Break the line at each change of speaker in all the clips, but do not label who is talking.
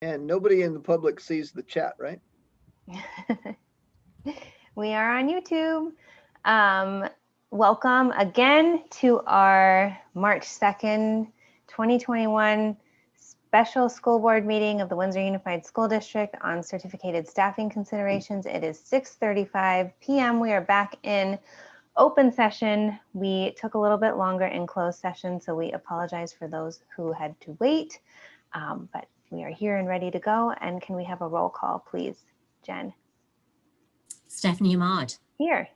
And nobody in the public sees the chat, right?
We are on YouTube. Welcome again to our March 2nd, 2021 special school board meeting of the Windsor Unified School District on certificated staffing considerations. It is 6:35 p.m. We are back in open session. We took a little bit longer in closed session, so we apologize for those who had to wait, but we are here and ready to go. And can we have a roll call, please, Jen?
Stephanie Ahmad.
Here.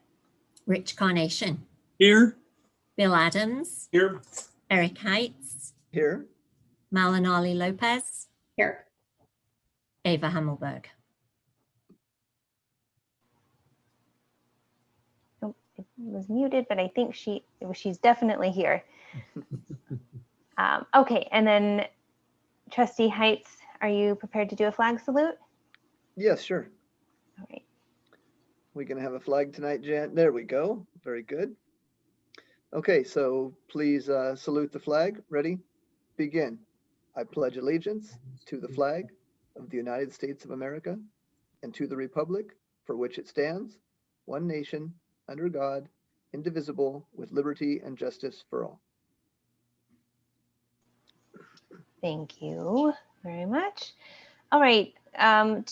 Rich Carnation.
Here.
Bill Adams.
Here.
Eric Heights.
Here.
Malinali Lopez.
Here.
Ava Hammelberg.
Oh, it was muted, but I think she's definitely here. Okay, and then Trustee Heights, are you prepared to do a flag salute?
Yes, sure.
All right.
We can have a flag tonight, Jan. There we go. Very good. Okay, so please salute the flag. Ready? Begin. I pledge allegiance to the flag of the United States of America and to the republic for which it stands, one nation, under God, indivisible, with liberty and justice for all.
Thank you very much. All right, item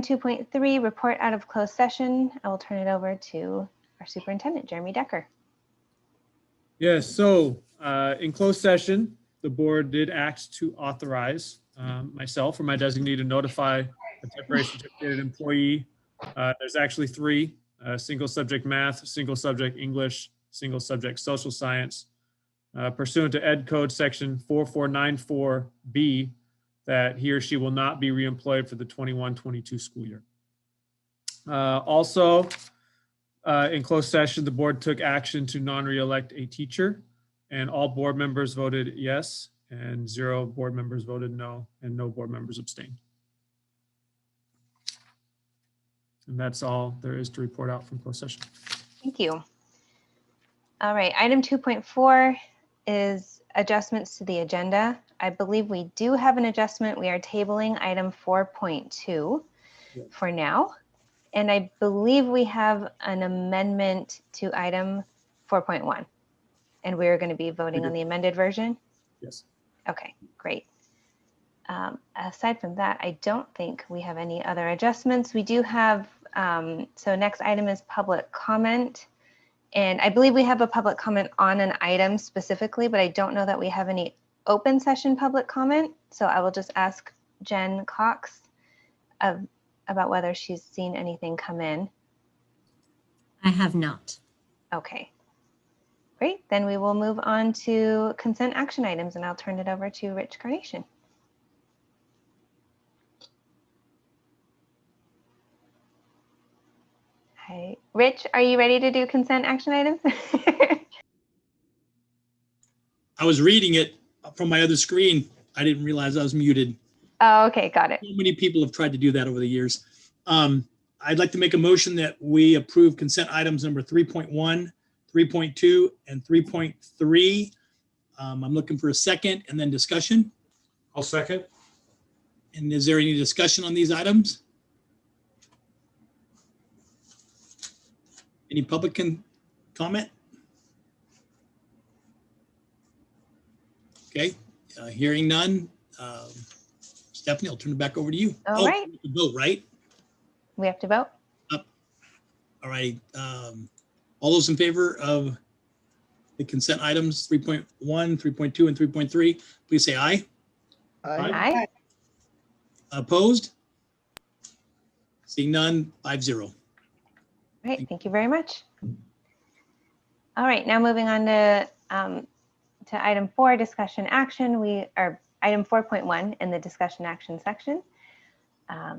2.3, report out of closed session. I will turn it over to our superintendent, Jeremy Decker.
Yes, so in closed session, the board did act to authorize myself or my designee to notify a temporary certificated employee. There's actually three: single subject math, single subject English, single subject social science, pursuant to Ed Code section 4494B, that he or she will not be reemployed for the 21-22 school year. Also, in closed session, the board took action to non-reelect a teacher, and all board members voted yes, and 0 board members voted no, and no board members abstained. And that's all there is to report out from closed session.
Thank you. All right, item 2.4 is adjustments to the agenda. I believe we do have an adjustment. We are tabling item 4.2 for now. And I believe we have an amendment to item 4.1. And we're going to be voting on the amended version?
Yes.
Okay, great. Aside from that, I don't think we have any other adjustments. We do have, so next item is public comment. And I believe we have a public comment on an item specifically, but I don't know that we have any open session public comment. So I will just ask Jen Cox about whether she's seen anything come in.
I have not.
Okay, great. Then we will move on to consent action items, and I'll turn it over to Rich Carnation. Hi, Rich, are you ready to do consent action items?
I was reading it from my other screen. I didn't realize I was muted.
Oh, okay, got it.
So many people have tried to do that over the years. I'd like to make a motion that we approve consent items number 3.1, 3.2, and 3.3. I'm looking for a second and then discussion.
I'll second.
And is there any discussion on these items? Any public comment? Okay, hearing none. Stephanie, I'll turn it back over to you.
All right.
Vote, right?
We have to vote.
All right. All those in favor of the consent items 3.1, 3.2, and 3.3, please say aye.
Aye.
Aye.
Opposed? Seeing none, 5-0.
All right, thank you very much. All right, now moving on to item 4, discussion action. We are item 4.1 in the discussion action section.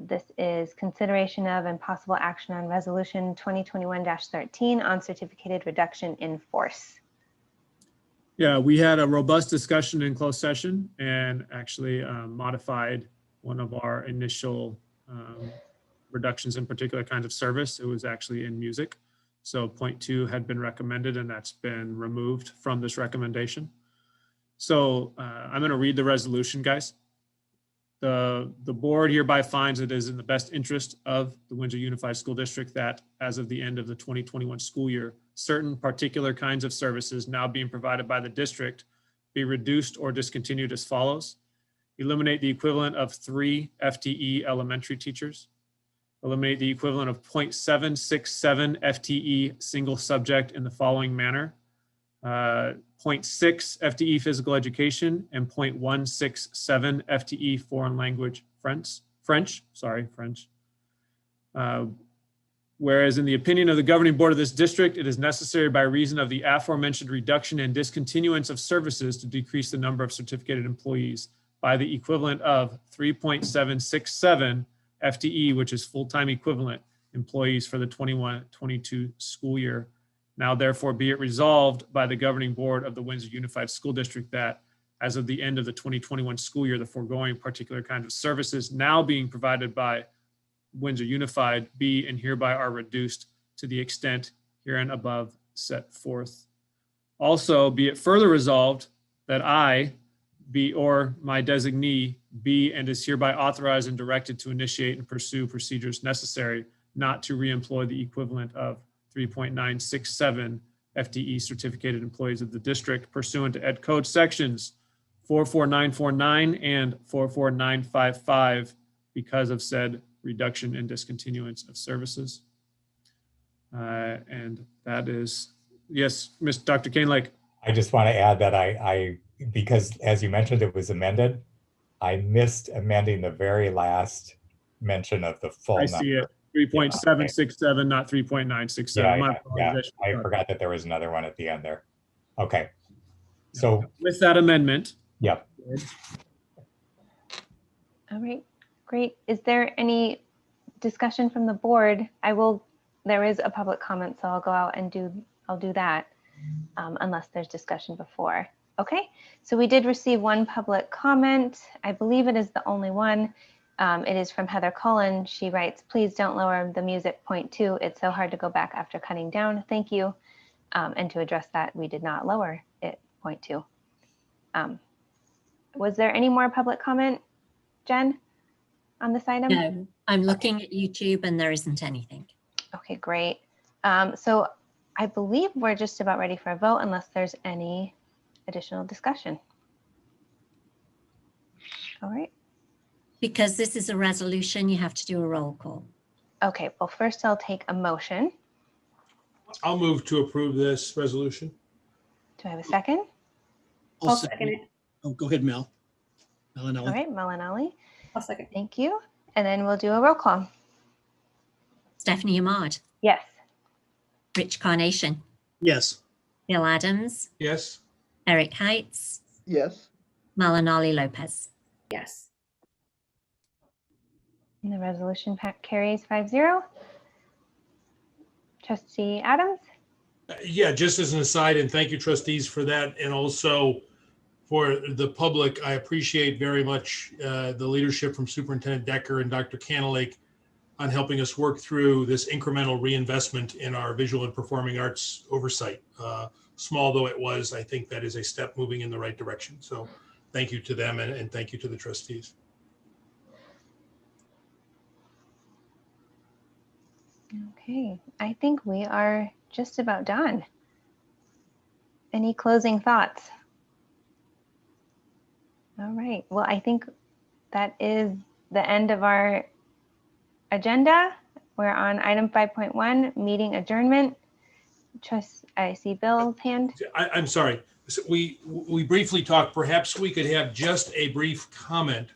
This is consideration of and possible action on resolution 2021-13 on certificated reduction in force.
Yeah, we had a robust discussion in closed session and actually modified one of our initial reductions in particular kinds of service. It was actually in music. So 0.2 had been recommended and that's been removed from this recommendation. So I'm going to read the resolution, guys. The board hereby finds it is in the best interest of the Windsor Unified School District that as of the end of the 2021 school year, certain particular kinds of services now being provided by the district be reduced or discontinued as follows. Eliminate the equivalent of 3 FTE elementary teachers. Eliminate the equivalent of 0.767 FTE single subject in the following manner. 0.6 FTE physical education and 0.167 FTE foreign language French. Whereas in the opinion of the governing board of this district, it is necessary by reason of the aforementioned reduction and discontinuance of services to decrease the number of certificated employees by the equivalent of 3.767 FTE, which is full-time equivalent employees for the 21-22 school year. Now therefore be it resolved by the governing board of the Windsor Unified School District that as of the end of the 2021 school year, the foregoing particular kinds of services now being provided by Windsor Unified be and hereby are reduced to the extent herein above set forth. Also, be it further resolved that I be or my designee be and is hereby authorized and directed to initiate and pursue procedures necessary not to reemploy the equivalent of 3.967 FTE certificated employees of the district pursuant to Ed Code sections 44949 and 44955 because of said reduction and discontinuance of services. And that is, yes, Dr. Kahnlake.
I just want to add that I because as you mentioned, it was amended. I missed amending the very last mention of the full number.
I see it. 3.767, not 3.967.
Yeah, I forgot that there was another one at the end there. Okay. So
with that amendment.
Yep.
All right, great. Is there any discussion from the board? There is a public comment, so I'll go out and I'll do that unless there's discussion before. Okay, so we did receive one public comment. I believe it is the only one. It is from Heather Cullen. She writes, please don't lower the music point 2. It's so hard to go back after cutting down. Thank you. And to address that, we did not lower it point 2. Was there any more public comment, Jen, on this item?
No, I'm looking at YouTube and there isn't anything.
Okay, great. So I believe we're just about ready for a vote unless there's any additional discussion. All right.
Because this is a resolution, you have to do a roll call.
Okay, well, first I'll take a motion.
I'll move to approve this resolution.
Do I have a second?
I'll second it.
Oh, go ahead, Mel. Malinelli.
All right, Malinelli.
I'll second.
Thank you. And then we'll do a roll call.
Stephanie Ahmad,
Yes.
Rich Carnation,
Yes.
Bill Adams,
Yes.
Eric Heights,
Yes.
Malinali Lopez.
Yes.
And the resolution carries 5-0. Trustee Adams?
Yeah, just as an aside, and thank you trustees for that. And also for the public, I appreciate very much the leadership from Superintendent Decker and Dr. Kahnlake on helping us work through this incremental reinvestment in our visual and performing arts oversight. Small though it was, I think that is a step moving in the right direction. So thank you to them and thank you to the trustees.
Okay, I think we are just about done. Any closing thoughts? All right, well, I think that is the end of our agenda. We're on item 5.1, meeting adjournment. I see Bill's hand.
I'm sorry. So we briefly talked, perhaps we could have just a brief comment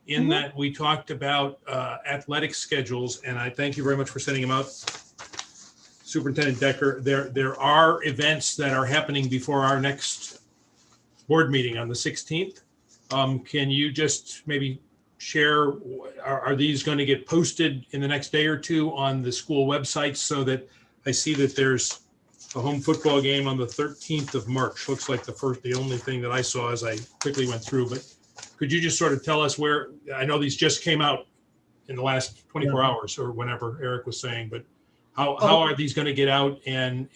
in that we talked about athletic schedules, and I thank you very much for sending them out, Superintendent Decker. There are events that are happening before our next board meeting on the 16th. Can you just maybe share, are these going to get posted in the next day or two on the school website so that I see that there's a home football game on the 13th of March. Looks like the only thing that I saw as I quickly went through, but could you just sort of tell us where, I know these just came out in the last 24 hours or whenever Eric was saying, but how are these going to get out and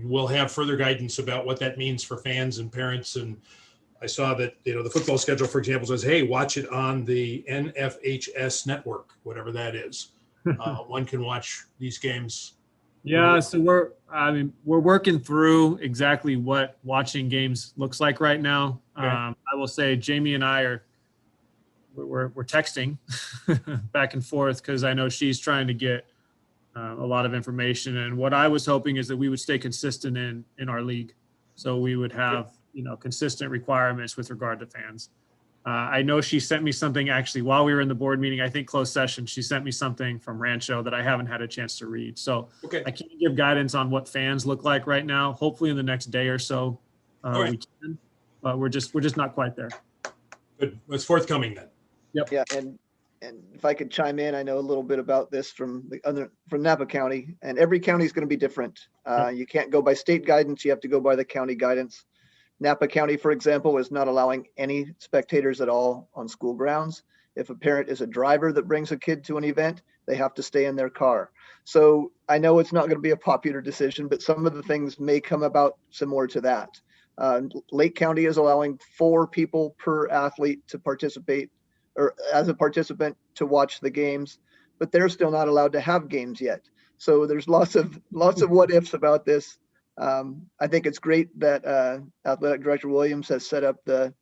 we'll have further guidance about what that means for fans and parents and I saw that, the football schedule, for example, says, hey, watch it on the NFHS network, whatever that is. One can watch these games.
Yeah, so we're working through exactly what watching games looks like right now.
Okay.
I will say Jamie and I we're texting back and forth because I know she's trying to get a lot of information. And what I was hoping is that we would stay consistent in our league, so we would have consistent requirements with regard to fans. I know she sent me something actually while we were in the board meeting. I think closed session. She sent me something from Rancho that I haven't had a chance to read. So
Okay.
I can't give guidance on what fans look like right now. Hopefully in the next day or so
right.
we can, but we're just not quite there.
Good. It's forthcoming then.
Yeah, and if I could chime in, I know a little bit about this from Napa County, and every county is going to be different. You can't go by state guidance; you have to go by the county guidance. Napa County, for example, is not allowing any spectators at all on school grounds. If a parent is a driver that brings a kid to an event, they have to stay in their car. So I know it's not going to be a popular decision, but some of the things may come about similar to that. Lake County is allowing 4 people per athlete to participate, or as a participant to watch the games, but they're still not allowed to have games yet. So there's lots of what ifs about this. I think it's great that Athletic Director Williams has set up the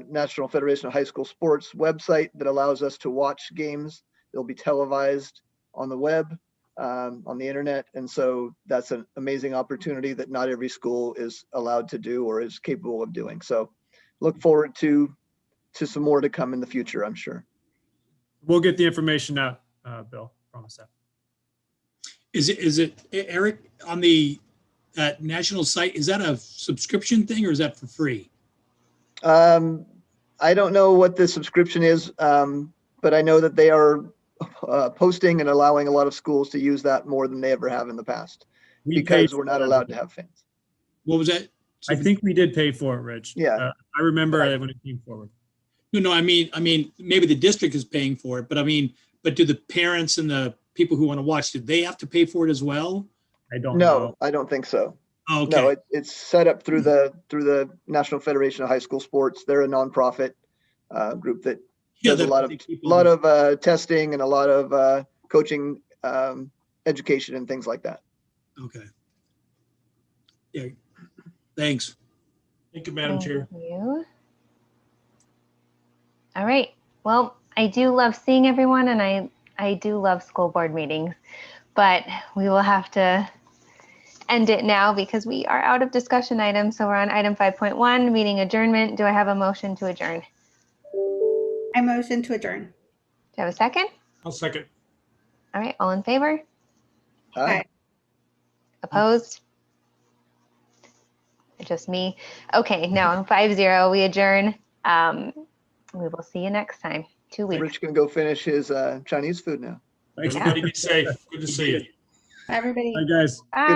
National Federation of High School Sports website that allows us to watch games. They'll be televised on the web, on the internet. And so that's an amazing opportunity that not every school is allowed to do or is capable of doing. So look forward to some more to come in the future, I'm sure.
We'll get the information out, Bill. Promise that.
Is it Eric, on the national site, is that a subscription thing or is that for free?
I don't know what the subscription is, but I know that they are posting and allowing a lot of schools to use that more than they ever have in the past, because we're not allowed to have fans.
What was that?
I think we did pay for it, Rich.
Yeah.
I remember when it came forward.
No, I mean, maybe the district is paying for it, but do the parents and the people who want to watch, do they have to pay for it as well?
I don't know.
No, I don't think so.
Oh, okay.
No, it's set up through the National Federation of High School Sports. They're a nonprofit group that does a lot of testing and a lot of coaching, education and things like that.
Okay. Yeah. Thanks.
Thank you, Madam Chair.
Thank you. All right. Well, I do love seeing everyone, and I do love school board meetings, but we will have to end it now because we are out of discussion items. So we're on item 5.1, meeting adjournment. Do I have a motion to adjourn?
I motion to adjourn.
Do I have a second?
I'll second.
All right. All in favor?
Hi.
Opposed? Just me. Okay. No, 5-0. We adjourn. We will see you next time. 2 weeks.
Rich can go finish his Chinese food now.
Thanks.
Everybody be safe. Good to see you.
Bye, everybody.
Bye, guys.
Bye.